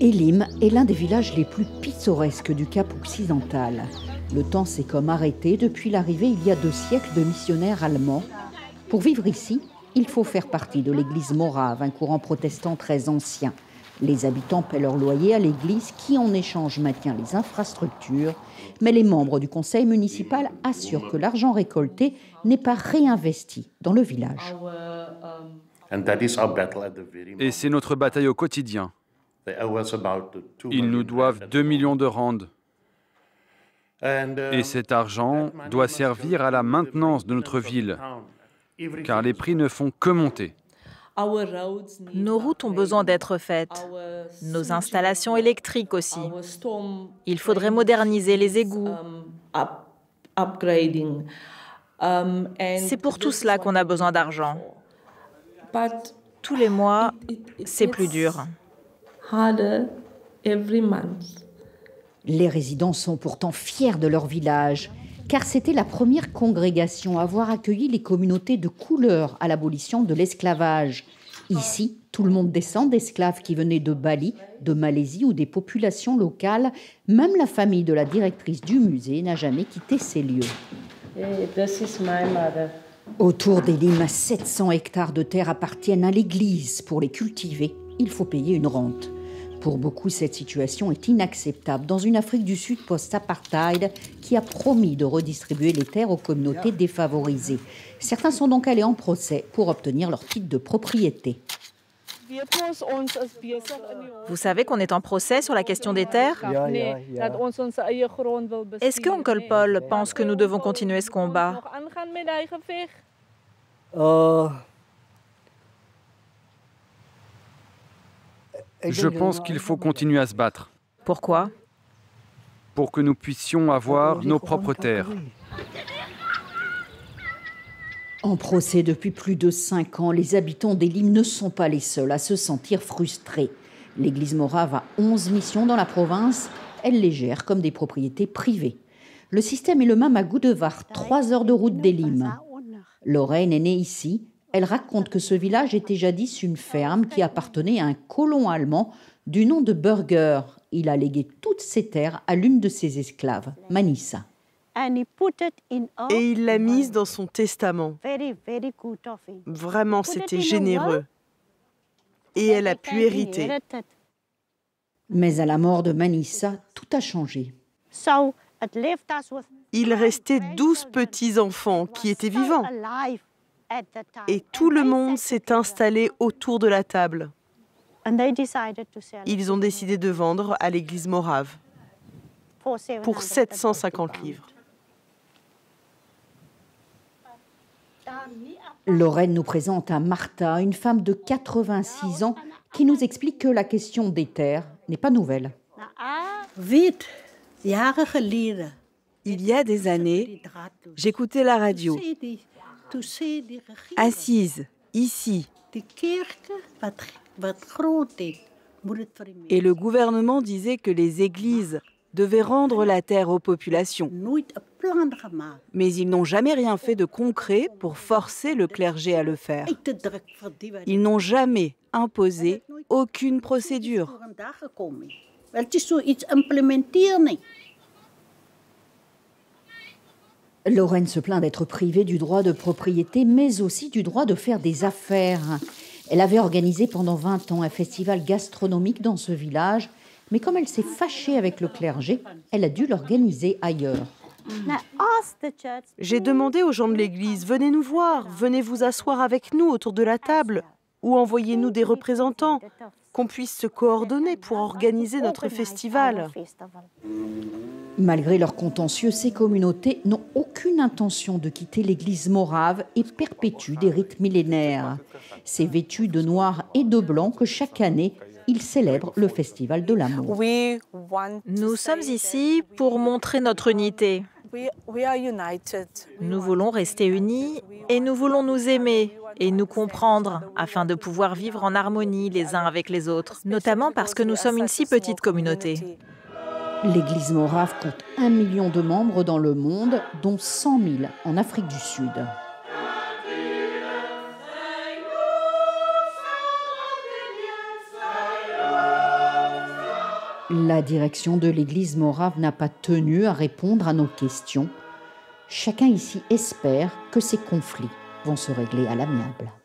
Elim est l'un des villages les plus pittoresques du Cap occidental. Le temps s'est comme arrêté depuis l'arrivée il y a 2 siècles de missionnaires allemands. Pour vivre ici, il faut faire partie de l'église morave, un courant protestant très ancien. Les habitants paient leur loyer à l'église qui, en échange, maintient les infrastructures. Mais les membres du conseil municipal assurent que l'argent récolté n'est pas réinvesti dans le village. Et c'est notre bataille au quotidien. Ils nous doivent 2 millions de rands. Et cet argent doit servir à la maintenance de notre ville, car les prix ne font que monter. Nos routes ont besoin d'être faites, nos installations électriques aussi. Il faudrait moderniser les égouts. C'est pour tout cela qu'on a besoin d'argent. Tous les mois, c'est plus dur. Les résidents sont pourtant fiers de leur village, car c'était la première congrégation à avoir accueilli les communautés de couleur à l'abolition de l'esclavage. Ici, tout le monde descend d'esclaves qui venaient de Bali, de Malaisie ou des populations locales. Même la famille de la directrice du musée n'a jamais quitté ces lieux. Autour d'Elim, 700 hectares de terre appartiennent à l'église. Pour les cultiver, il faut payer une rente. Pour beaucoup, cette situation est inacceptable dans une Afrique du Sud post-apartheid qui a promis de redistribuer les terres aux communautés défavorisées. Certains sont donc allés en procès pour obtenir leur titre de propriété. Vous savez qu'on est en procès sur la question des terres? Est-ce que Oncle Paul pense que nous devons continuer ce combat? Je pense qu'il faut continuer à se battre. Pourquoi? Pour que nous puissions avoir nos propres terres. En procès depuis plus de 5 ans, les habitants d'Elim ne sont pas les seuls à se sentir frustrés. L'église morave a 11 missions dans la province. Elle les gère comme des propriétés privées. Le système est le même à Goudevar, 3 heures de route d'Elim. Lorraine est née ici. Elle raconte que ce village était jadis une ferme qui appartenait à un colon allemand du nom de Burger. Il a légué toutes ses terres à l'une de ses esclaves, Manissa. Et il l'a mise dans son testament. Vraiment, c'était généreux. Et elle a pu hériter. Mais à la mort de Manissa, tout a changé. Il restait 12 petits-enfants qui étaient vivants. Et tout le monde s'est installé autour de la table. Ils ont décidé de vendre à l'église morave pour 750 livres. Lorraine nous présente à Martha, une femme de 86 ans, qui nous explique que la question des terres n'est pas nouvelle. Il y a des années, j'écoutais la radio. Assise, ici. Et le gouvernement disait que les églises devaient rendre la terre aux populations. Mais ils n'ont jamais rien fait de concret pour forcer le clergé à le faire. Ils n'ont jamais imposé aucune procédure. Lorraine se plaint d'être privée du droit de propriété, mais aussi du droit de faire des affaires. Elle avait organisé pendant 20 ans un festival gastronomique dans ce village, mais comme elle s'est fâchée avec le clergé, elle a dû l'organiser ailleurs. J'ai demandé aux gens de l'église, venez nous voir, venez vous asseoir avec nous autour de la table, ou envoyez-nous des représentants, qu'on puisse se coordonner pour organiser notre festival. Malgré leur contentieux, ces communautés n'ont aucune intention de quitter l'église morave et perpétuent des rites millénaires. C'est vêtu de noir et de blanc que chaque année, ils célèbrent le festival de l'amour. Nous sommes ici pour montrer notre unité. Nous voulons rester unis et nous voulons nous aimer et nous comprendre afin de pouvoir vivre en harmonie les uns avec les autres, notamment parce que nous sommes une si petite communauté. L'église morave compte 1 million de membres dans le monde, dont 100 000 en Afrique du Sud. La direction de l'Église morave n'a pas tenu à répondre à nos questions. Chacun ici espère que ces conflits vont se régler à l'amiable.